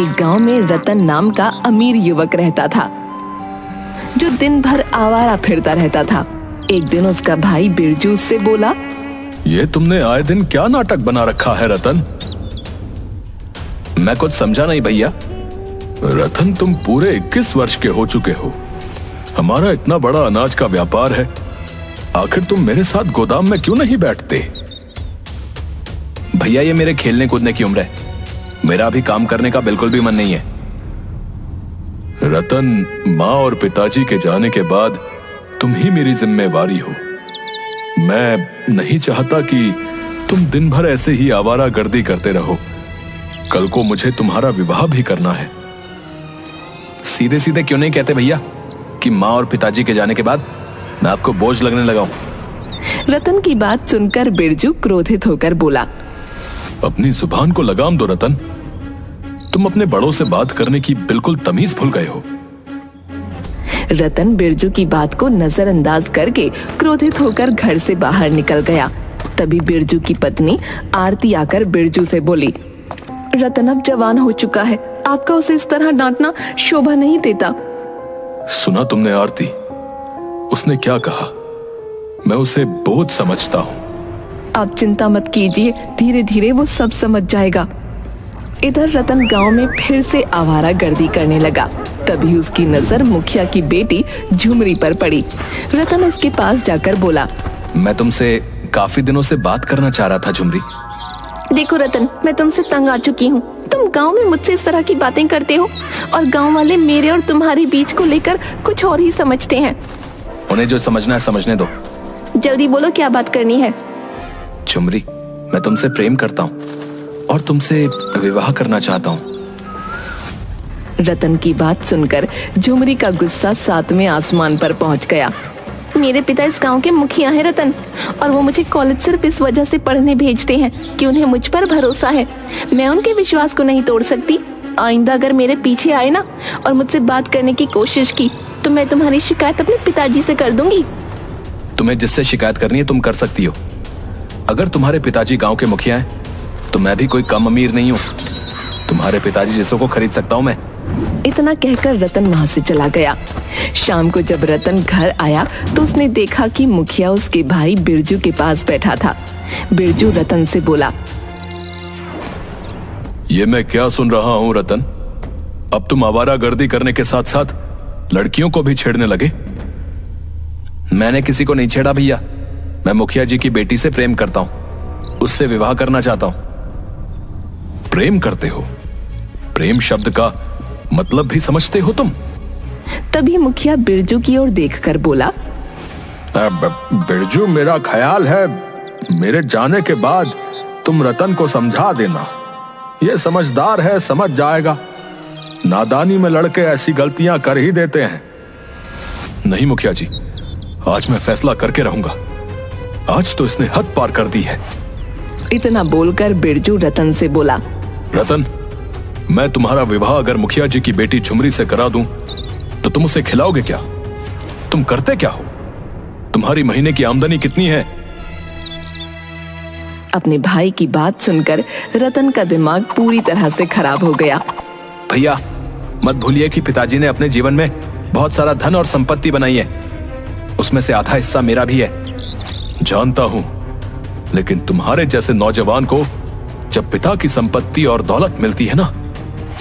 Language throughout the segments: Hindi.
एक गांव में रतन नाम का अमीर युवक रहता था, जो दिन भर आवारा फिरता रहता था। एक दिन उसका भाई बिरजू उससे बोला, ये तुमने आए दिन क्या नाटक बना रखा है रतन? मैं कुछ समझा नहीं भैया। रतन, तुम पूरे 21 वर्ष के हो चुके हो। हमारा इतना बड़ा अनाज का व्यापार है, आखिर तुम मेरे साथ गोदाम में क्यों नहीं बैठते? भैया, ये मेरे खेलने कूदने की उम्र है, मेरा अभी काम करने का बिल्कुल भी मन नहीं है। रतन, माँ और पिताजी के जाने के बाद तुम ही मेरी जिम्मेवारी हो। मैं नहीं चाहता कि तुम दिन भर ऐसे ही आवारागर्दी करते रहो। कल को मुझे तुम्हारा विवाह भी करना है। सीधे सीधे क्यों नहीं कहते भैया कि माँ और पिताजी के जाने के बाद मैं आपको बोझ लगने लगा हूं? रतन की बात सुनकर बिरजू क्रोधित होकर बोला, अपनी जुबान को लगाम दो रतन। तुम अपने बड़ों से बात करने की बिल्कुल तमीज भूल गए हो। रतन बिरजू की बात को नजरअंदाज करके क्रोधित होकर घर से बाहर निकल गया। तभी बिरजू की पत्नी आरती आकर बिरजू से बोली, रतन अब जवान हो चुका है, आपका उसे इस तरह डांटना शोभा नहीं देता। सुना तुमने आरती, उसने क्या कहा? मैं उसे बोझ समझता हूँ। आप चिंता मत कीजिए, धीरे धीरे वो सब समझ जाएगा। इधर रतन गांव में फिर से आवारागर्दी करने लगा। तभी उसकी नजर मुखिया की बेटी झुमरी पर पड़ी। रतन उसके पास जाकर बोला, मैं तुमसे काफी दिनों से बात करना चाह रहा था झुमरी। देखो रतन, मैं तुमसे तंग आ चुकी हूँ। तुम गांव में मुझसे इस तरह की बातें करते हो और गांव वाले मेरे और तुम्हारे बीच को लेकर कुछ और ही समझते हैं। उन्हें जो समझना है समझने दो। जल्दी बोलो, क्या बात करनी है? झुमरी, मैं तुमसे प्रेम करता हूँ और तुमसे विवाह करना चाहता हूँ। रतन की बात सुनकर झुमरी का गुस्सा 7वें आसमान पर पहुंच गया। मेरे पिता इस गांव के मुखिया हैं रतन, और वो मुझे कॉलेज सिर्फ इस वजह से पढ़ने भेजते हैं कि उन्हें मुझ पर भरोसा है। मैं उनके विश्वास को नहीं तोड़ सकती। आइंदा अगर मेरे पीछे आए ना और मुझसे बात करने की कोशिश की तो मैं तुम्हारी शिकायत अपने पिताजी से कर दूंगी। तुम्हें जिससे शिकायत करनी है तुम कर सकती हो। अगर तुम्हारे पिताजी गांव के मुखिया हैं तो मैं भी कोई कम अमीर नहीं हूँ। तुम्हारे पिताजी जैसों को खरीद सकता हूँ मैं। इतना कहकर रतन वहां से चला गया। शाम को जब रतन घर आया तो उसने देखा कि मुखिया उसके भाई बिरजू के पास बैठा था। बिरजू रतन से बोला, ये मैं क्या सुन रहा हूँ रतन? अब तुम आवारागर्दी करने के साथ साथ लड़कियों को भी छेड़ने लगे? मैंने किसी को नहीं छेड़ा भैया। मैं मुखिया जी की बेटी से प्रेम करता हूँ, उससे विवाह करना चाहता हूँ। प्रेम करते हो? प्रेम शब्द का मतलब भी समझते हो तुम? तभी मुखिया बिरजू की ओर देखकर बोला, बिरजू, मेरा ख्याल है मेरे जाने के बाद तुम रतन को समझा देना। ये समझदार है, समझ जाएगा। नादानी में लड़के ऐसी गलतियां कर ही देते हैं। नहीं मुखिया जी, आज मैं फैसला करके रहूंगा। आज तो इसने हद पार कर दी है। इतना बोलकर बिरजू रतन से बोला, रतन, मैं तुम्हारा विवाह अगर मुखिया जी की बेटी झुमरी से करा दूं तो तुम उसे खिलाओगे क्या? तुम करते क्या हो? तुम्हारी महीने की आमदनी कितनी है? अपने भाई की बात सुनकर रतन का दिमाग पूरी तरह से खराब हो गया। भैया, मत भूलिए कि पिताजी ने अपने जीवन में बहुत सारा धन और संपत्ति बनाई है। उसमें से आधा हिस्सा मेरा भी है। जानता हूं, लेकिन तुम्हारे जैसे नौजवान को जब पिता की संपत्ति और दौलत मिलती है ना,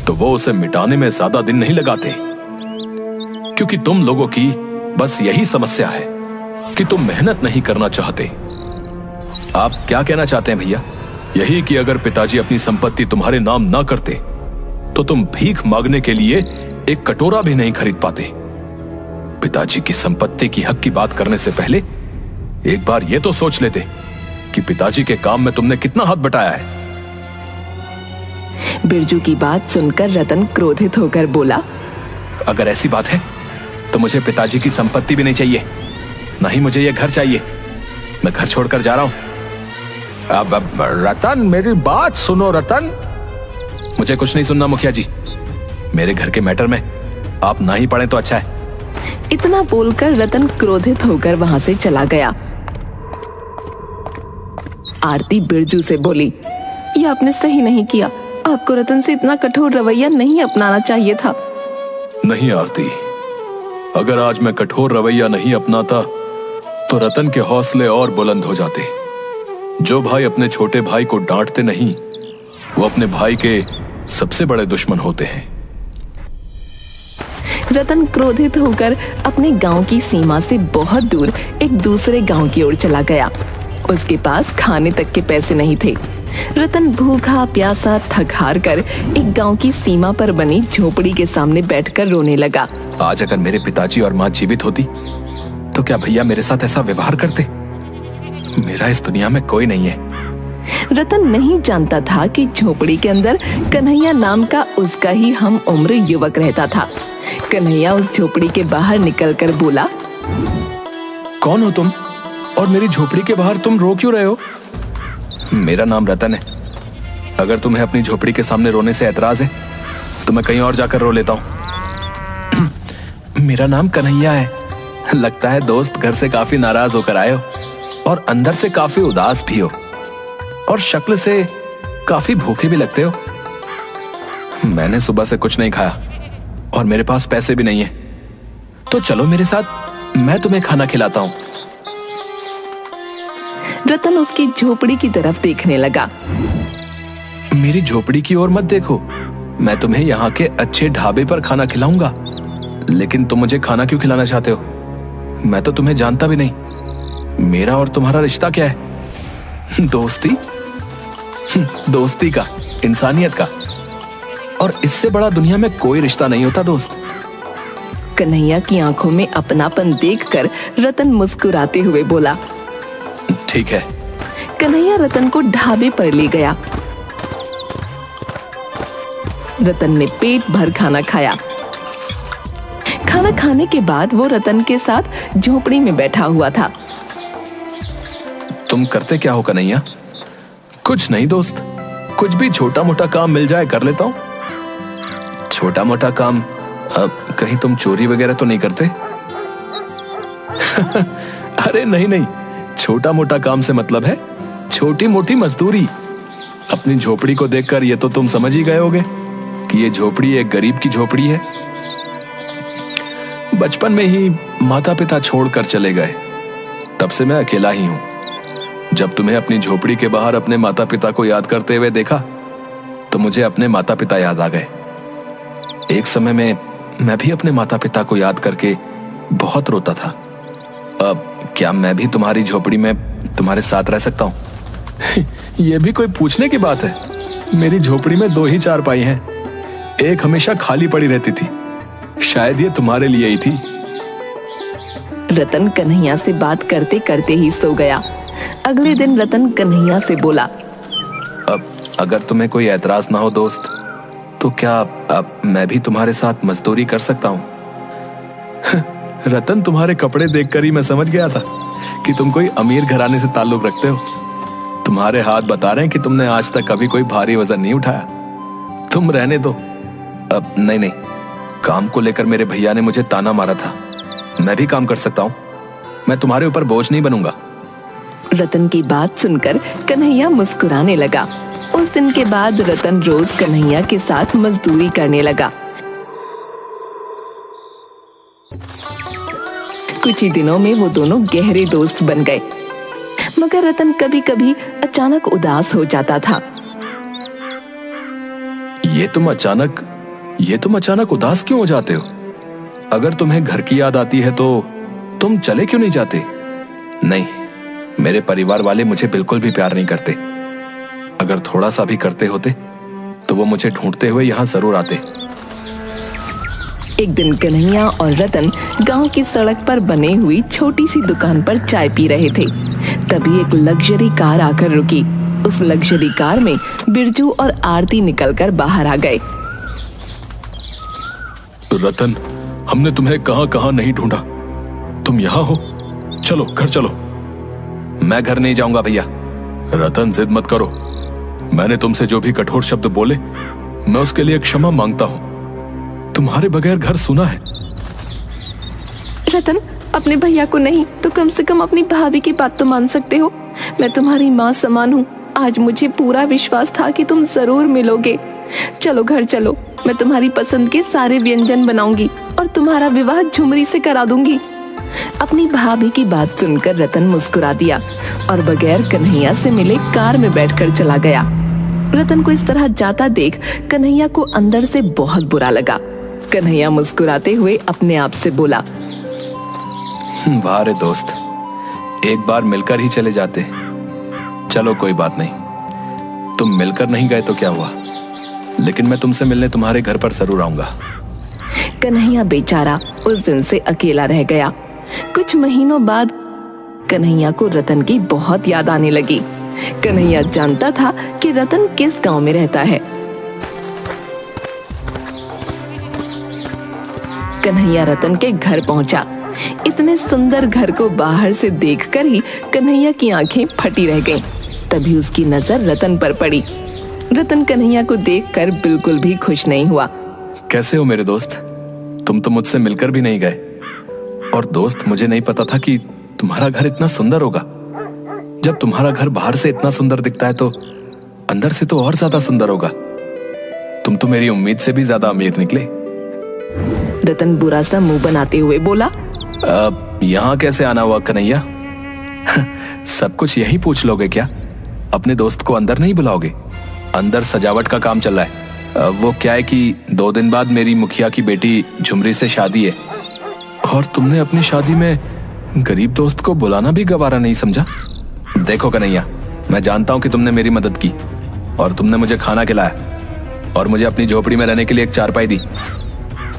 तो वो उसे मिटाने में ज्यादा दिन नहीं लगाते। क्योंकि तुम लोगों की बस यही समस्या है कि तुम मेहनत नहीं करना चाहते। आप क्या कहना चाहते हैं भैया? यही कि अगर पिताजी अपनी संपत्ति तुम्हारे नाम ना करते तो तुम भीख मांगने के लिए एक कटोरा भी नहीं खरीद पाते। पिताजी की संपत्ति की हक की बात करने से पहले एक बार यह तो सोच लेते कि पिताजी के काम में तुमने कितना हाथ बटाया है। बिरजू की बात सुनकर रतन क्रोधित होकर बोला, अगर ऐसी बात है तो मुझे पिताजी की संपत्ति भी नहीं चाहिए, ना ही मुझे यह घर चाहिए। मैं घर छोड़कर जा रहा हूं। अब रतन, मेरी बात सुनो रतन। मुझे कुछ नहीं सुनना मुखिया जी। मेरे घर के मैटर में आप ना ही पड़े तो अच्छा है। इतना बोलकर रतन क्रोधित होकर वहां से चला गया। आरती बिरजू से बोली, ये आपने सही नहीं किया। आपको रतन से इतना कठोर रवैया नहीं अपनाना चाहिए था। नहीं आरती, अगर आज मैं कठोर रवैया नहीं अपनाता तो रतन के हौसले और बुलंद हो जाते। जो भाई अपने छोटे भाई को डांटते नहीं, वो अपने भाई के सबसे बड़े दुश्मन होते हैं। रतन क्रोधित होकर अपने गांव की सीमा से बहुत दूर एक दूसरे गांव की ओर चला गया। उसके पास खाने तक के पैसे नहीं थे। रतन भूखा प्यासा थक हार कर एक गांव की सीमा पर बनी झोपड़ी के सामने बैठकर रोने लगा। आज अगर मेरे पिताजी और माँ जीवित होती तो क्या भैया मेरे साथ ऐसा व्यवहार करते? मेरा इस दुनिया में कोई नहीं है। रतन नहीं जानता था कि झोपड़ी के अंदर कन्हैया नाम का उसका ही हम उम्र युवक रहता था। कन्हैया उस झोपड़ी के बाहर निकलकर बोला, कौन हो तुम और मेरी झोपड़ी के बाहर तुम रो क्यों रहे हो? मेरा नाम रतन है। अगर तुम्हें अपनी झोपड़ी के सामने रोने से ऐतराज है तो मैं कहीं और जाकर रो लेता हूँ। मेरा नाम कन्हैया है। लगता है दोस्त घर से काफी नाराज होकर आए हो और अंदर से काफी उदास भी हो और शक्ल से काफी भूखे भी लगते हो। मैंने सुबह से कुछ नहीं खाया और मेरे पास पैसे भी नहीं है, तो चलो मेरे साथ, मैं तुम्हें खाना खिलाता हूँ। रतन उसकी झोपड़ी की तरफ देखने लगा। मेरी झोपड़ी की ओर मत देखो, मैं तुम्हें यहाँ के अच्छे ढाबे पर खाना खिलाऊंगा। लेकिन तुम मुझे खाना क्यों खिलाना चाहते हो? मैं तो तुम्हें जानता भी नहीं। मेरा और तुम्हारा रिश्ता क्या है? दोस्ती? दोस्ती का, इंसानियत का, और इससे बड़ा दुनिया में कोई रिश्ता नहीं होता दोस्त। कन्हैया की आंखों में अपनापन देखकर रतन मुस्कुराते हुए बोला, ठीक है। कन्हैया रतन को ढाबे पर ले गया। रतन ने पेट भर खाना खाया। खाना खाने के बाद वो रतन के साथ झोपड़ी में बैठा हुआ था। तुम करते क्या हो कन्हैया? कुछ नहीं दोस्त, कुछ भी छोटा मोटा काम मिल जाए कर लेता हूँ। छोटा मोटा काम? कहीं तुम चोरी वगैरह तो नहीं करते? अरे नहीं नहीं, छोटा मोटा काम से मतलब है छोटी मोटी मजदूरी। अपनी झोपड़ी को देखकर ये तो तुम समझ ही गए होगे कि ये झोपड़ी एक गरीब की झोपड़ी है। बचपन में ही माता पिता छोड़कर चले गए, तब से मैं अकेला ही हूं। जब तुम्हें अपनी झोपड़ी के बाहर अपने माता पिता को याद करते हुए देखा तो मुझे अपने माता पिता याद आ गए। एक समय में मैं भी अपने माता पिता को याद करके बहुत रोता था। अब क्या मैं भी तुम्हारी झोपड़ी में तुम्हारे साथ रह सकता हूँ? यह भी कोई पूछने की बात है? मेरी झोपड़ी में 2 ही चारपाई हैं। एक हमेशा खाली पड़ी रहती थी, शायद ये तुम्हारे लिए ही थी। रतन कन्हैया से बात करते करते ही सो गया। अगले दिन रतन कन्हैया से बोला, अब अगर तुम्हें कोई ऐतराज ना हो दोस्त, तो क्या अब मैं भी तुम्हारे साथ मजदूरी कर सकता हूँ? रतन, तुम्हारे कपड़े देखकर ही मैं समझ गया था कि तुम कोई अमीर घराने से ताल्लुक रखते हो। तुम्हारे हाथ बता रहे हैं कि तुमने आज तक कभी कोई भारी वजन नहीं उठाया। तुम रहने दो। अब नहीं, काम को लेकर मेरे भैया ने मुझे ताना मारा था। मैं भी काम कर सकता हूँ, मैं तुम्हारे ऊपर बोझ नहीं बनूंगा। रतन की बात सुनकर कन्हैया मुस्कुराने लगा। उस दिन के बाद रतन रोज कन्हैया के साथ मजदूरी करने लगा। कुछ ही दिनों में वो दोनों गहरे दोस्त बन गए। मगर रतन कभी कभी अचानक उदास हो जाता था। ये तुम अचानक उदास क्यों हो जाते हो? अगर तुम्हें घर की याद आती है तो तुम चले क्यों नहीं जाते? नहीं, मेरे परिवार वाले मुझे बिल्कुल भी प्यार नहीं करते। अगर थोड़ा सा भी करते होते तो वो मुझे ढूंढते हुए यहाँ जरूर आते। एक दिन कन्हैया और रतन गांव की सड़क पर बने हुई छोटी सी दुकान पर चाय पी रहे थे। तभी एक लग्जरी कार आकर रुकी। उस लग्जरी कार में बिरजू और आरती निकलकर बाहर आ गए। रतन, हमने तुम्हें कहां कहां नहीं ढूंढा, तुम यहाँ हो। चलो घर चलो। मैं घर नहीं जाऊंगा भैया। रतन, जिद मत करो। मैंने तुमसे जो भी कठोर शब्द बोले, मैं उसके लिए क्षमा मांगता हूं। तुम्हारे बगैर घर सुना है। रतन, अपने भैया को नहीं तो कम से कम अपनी भाभी की बात तो मान सकते हो। मैं तुम्हारी माँ समान हूँ। आज मुझे पूरा विश्वास था कि तुम जरूर मिलोगे। चलो घर चलो, मैं तुम्हारी पसंद के सारे व्यंजन बनाऊंगी और तुम्हारा विवाह झुमरी से करा दूंगी। अपनी भाभी की बात सुनकर रतन मुस्कुरा दिया और बगैर कन्हैया से मिले कार में बैठकर चला गया। रतन को इस तरह जाता देख कन्हैया को अंदर से बहुत बुरा लगा। कन्हैया मुस्कुराते हुए अपने आप से बोला, वाह रे दोस्त, एक बार मिलकर ही चले जाते। चलो कोई बात नहीं, तुम मिलकर नहीं गए तो क्या हुआ, लेकिन मैं तुमसे मिलने तुम्हारे घर पर जरूर आऊंगा। कन्हैया बेचारा उस दिन से अकेला रह गया। कुछ महीनों बाद कन्हैया को रतन की बहुत याद आने लगी। कन्हैया जानता था कि रतन किस गांव में रहता है। कन्हैया रतन के घर पहुंचा। इतने सुंदर घर को बाहर से देखकर ही कन्हैया की आंखें फटी रह गईं। तभी उसकी नजर रतन पर पड़ी। रतन कन्हैया को देखकर बिल्कुल भी खुश नहीं हुआ। कैसे हो मेरे दोस्त? तुम तो मुझसे मिलकर भी नहीं गए। और दोस्त, मुझे नहीं पता था कि तुम्हारा घर इतना सुंदर होगा। जब तुम्हारा घर बाहर से इतना सुंदर दिखता है तो अंदर से तो और ज्यादा सुंदर होगा। तुम तो मेरी उम्मीद से भी ज्यादा अमीर निकले। रतन बुरा सा मुंह बनाते हुए बोला, यहाँ कैसे आना हुआ कन्हैया? सब कुछ यही पूछ लोगे क्या? अपने दोस्त को अंदर नहीं बुलाओगे? अंदर सजावट का काम चल रहा है। वो क्या है कि 2 दिन बाद मेरी मुखिया की बेटी झुमरी से शादी है, और तुमने अपनी शादी में गरीब दोस्त को बुलाना भी गवारा नहीं समझा। देखो कन्हैया, मैं जानता हूं कि तुमने मेरी मदद की और तुमने मुझे खाना खिलाया और मुझे अपनी झोपड़ी में रहने के लिए एक चारपाई दी।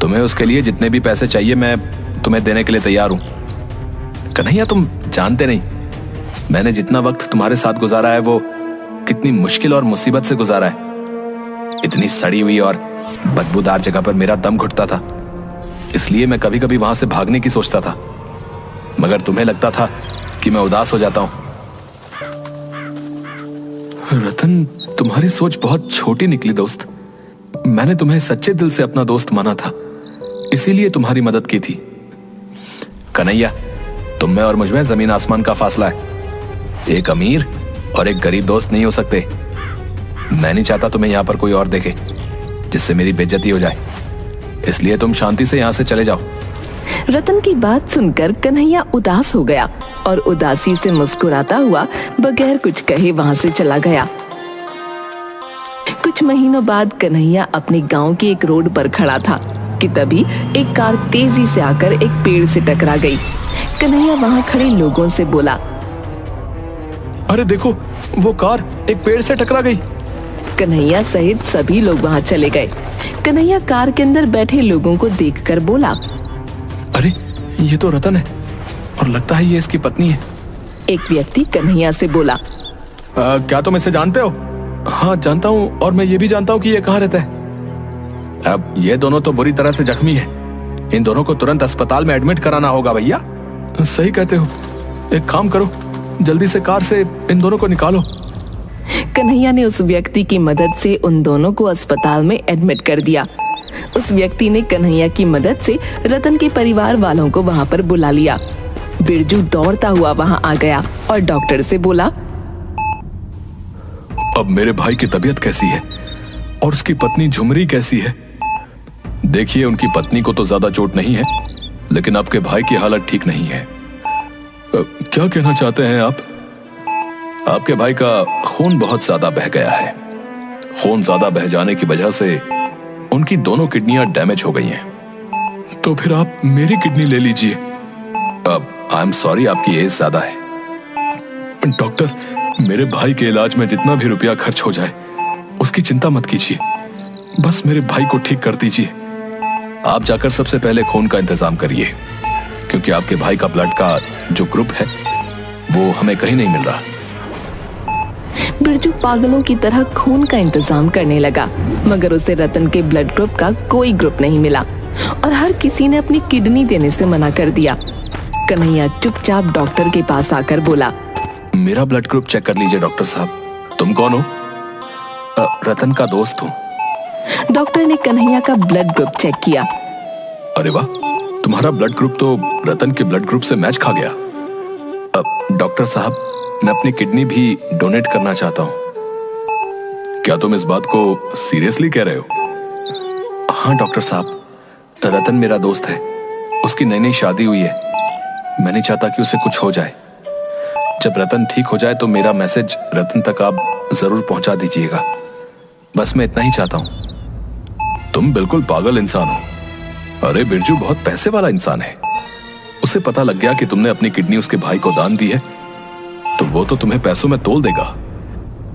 तुम्हें उसके लिए जितने भी पैसे चाहिए मैं तुम्हें देने के लिए तैयार हूं। कन्हैया, तुम जानते नहीं मैंने जितना वक्त तुम्हारे साथ गुजारा है वो कितनी मुश्किल और मुसीबत से गुजारा है। इतनी सड़ी हुई और बदबूदार जगह पर मेरा दम घुटता था, इसलिए मैं कभी कभी वहां से भागने की सोचता था, मगर तुम्हें लगता था कि मैं उदास हो जाता हूं। रतन, तुम्हारी सोच बहुत छोटी निकली दोस्त। मैंने तुम्हें सच्चे दिल से अपना दोस्त माना था, इसीलिए तुम्हारी मदद की थी। कन्हैया, तुम में और मुझ में जमीन आसमान का फासला है। एक अमीर और एक गरीब दोस्त नहीं हो सकते। मैं नहीं चाहता तुम्हें यहां पर कोई और देखे जिससे मेरी बेइज्जती हो जाए, इसलिए तुम शांति से यहां से चले जाओ। रतन की बात सुनकर कन्हैया उदास हो गया और उदासी से मुस्कुराता हुआ बगैर कुछ कहे वहां से चला गया। कुछ महीनों बाद कन्हैया अपने गांव के एक रोड पर खड़ा था कि तभी एक कार तेजी से आकर एक पेड़ से टकरा गई। कन्हैया वहां खड़े लोगों से बोला, अरे देखो, वो कार एक पेड़ से टकरा गई। कन्हैया सहित सभी लोग वहां चले गए। कन्हैया कार के अंदर बैठे लोगों को देखकर बोला, अरे ये तो रतन है और लगता है ये इसकी पत्नी है। एक व्यक्ति कन्हैया से बोला, क्या तुम इसे जानते हो? हाँ जानता हूँ, और मैं ये भी जानता हूँ कि ये कहाँ रहता है। अब ये दोनों तो बुरी तरह से जख्मी है। इन दोनों को तुरंत अस्पताल में एडमिट कराना होगा भैया। सही कहते हो, एक काम करो, जल्दी से कार से इन दोनों को निकालो। कन्हैया ने उस व्यक्ति की मदद से उन दोनों को अस्पताल में एडमिट कर दिया। उस व्यक्ति ने कन्हैया की मदद से रतन के परिवार वालों को वहां पर बुला लिया। बिरजू दौड़ता हुआ वहां आ गया और डॉक्टर से बोला, अब मेरे भाई की तबीयत कैसी है और उसकी पत्नी झुमरी कैसी है? देखिए, उनकी पत्नी को तो ज्यादा चोट नहीं है, लेकिन आपके भाई की हालत ठीक नहीं है। क्या कहना चाहते हैं आप? आपके भाई का खून बहुत ज्यादा बह गया है। खून ज्यादा बह जाने की वजह से उनकी दोनों किडनियां डैमेज हो गई हैं। तो फिर आप मेरी किडनी ले लीजिए। अब आई एम सॉरी, आपकी एज ज्यादा है। डॉक्टर, मेरे भाई के इलाज में जितना भी रुपया खर्च हो जाए उसकी चिंता मत कीजिए, बस मेरे भाई को ठीक कर दीजिए। आप जाकर सबसे पहले खून का इंतजाम करिए, क्योंकि आपके भाई का ब्लड का जो ग्रुप है वो हमें कहीं नहीं मिल रहा। बिरजू पागलों की तरह खून का इंतजाम करने लगा, मगर उसे रतन के ब्लड ग्रुप का कोई ग्रुप नहीं मिला और हर किसी ने अपनी किडनी देने से मना कर दिया। कन्हैया चुपचाप डॉक्टर के पास आकर बोला, मेरा ब्लड ग्रुप चेक कर लीजिए डॉक्टर साहब। तुम कौन हो? रतन का दोस्त हूँ। डॉक्टर ने कन्हैया का ब्लड ग्रुप चेक किया। अरे वाह, तुम्हारा ब्लड ग्रुप तो रतन के ब्लड ग्रुप से मैच खा गया। डॉक्टर साहब, मैं अपनी किडनी भी डोनेट करना चाहता हूँ। क्या तुम इस बात को सीरियसली कह रहे हो? हाँ डॉक्टर साहब, रतन मेरा दोस्त है। उसकी नई नई शादी हुई है। मैं नहीं चाहता कि उसे कुछ हो जाए। जब रतन ठीक हो जाए तो मेरा मैसेज रतन तक आप जरूर पहुंचा दीजिएगा। बस मैं इतना ही चाहता हूं। तुम बिल्कुल पागल इंसान हो। अरे बिरजू बहुत पैसे वाला इंसान है। उसे पता लग गया कि तुमने अपनी किडनी उसके भाई को दान दी है तो वो तो तुम्हें पैसों में तोल देगा।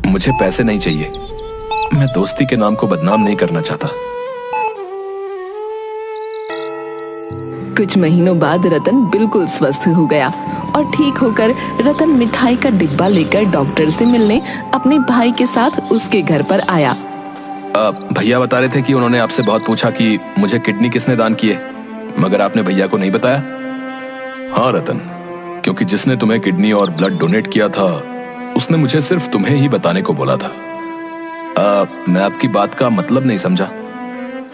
मुझे पैसे नहीं चाहिए। मैं दोस्ती के नाम को बदनाम नहीं करना चाहता। कुछ महीनों बाद रतन बिल्कुल स्वस्थ हो गया और ठीक होकर रतन मिठाई का डिब्बा लेकर डॉक्टर से मिलने अपने भाई के साथ उसके घर पर आया। भैया बता रहे थे कि उन्होंने आपसे बहुत पूछा कि मुझे किडनी किसने दान की है, मगर आपने भैया को नहीं बताया। हाँ रतन, क्योंकि जिसने तुम्हें किडनी और ब्लड डोनेट किया था उसने मुझे सिर्फ तुम्हें ही बताने को बोला था। मैं आपकी बात का मतलब नहीं समझा।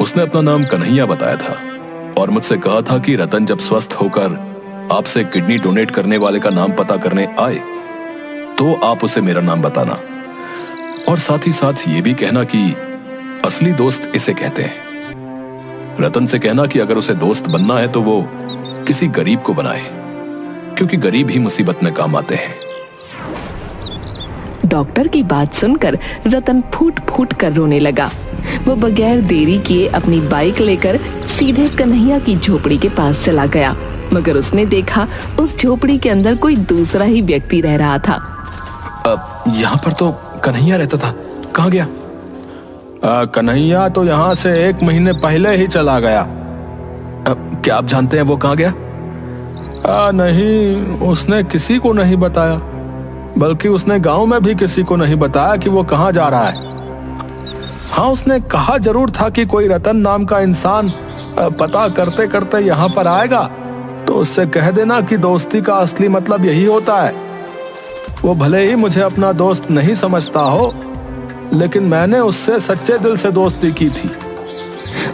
उसने अपना नाम कन्हैया बताया था और मुझसे कहा था कि रतन जब स्वस्थ होकर आपसे किडनी डोनेट करने वाले का नाम पता करने आए तो आप उसे मेरा नाम बताना और साथ ही साथ ये भी कहना कि असली दोस्त इसे कहते हैं। रतन से कहना कि अगर उसे दोस्त बनना है तो वो किसी गरीब को बनाए, क्योंकि गरीब ही मुसीबत में काम आते हैं। डॉक्टर की बात सुनकर रतन फूट फूट कर रोने लगा। वो बगैर देरी किए अपनी बाइक लेकर सीधे कन्हैया की झोपड़ी के पास चला गया, मगर उसने देखा उस झोपड़ी के अंदर कोई दूसरा ही व्यक्ति रह रहा था। यहाँ पर तो कन्हैया रहता था, कहाँ गया? कन्हैया तो यहाँ से 1 महीने पहले ही चला गया। क्या आप जानते हैं वो कहाँ गया? नहीं, उसने किसी को नहीं बताया, बल्कि उसने गांव में भी किसी को नहीं बताया कि वो कहाँ जा रहा है। हाँ, उसने कहा जरूर था कि कोई रतन नाम का इंसान पता करते करते यहाँ पर आएगा तो उससे कह देना कि दोस्ती का असली मतलब यही होता है। वो भले ही मुझे अपना दोस्त नहीं समझता हो, लेकिन मैंने उससे सच्चे दिल से दोस्ती की थी।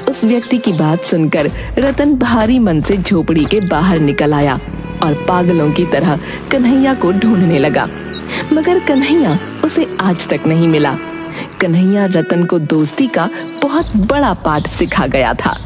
उस व्यक्ति की बात सुनकर रतन भारी मन से झोपड़ी के बाहर निकल आया और पागलों की तरह कन्हैया को ढूंढने लगा, मगर कन्हैया उसे आज तक नहीं मिला। कन्हैया रतन को दोस्ती का बहुत बड़ा पाठ सिखा गया था।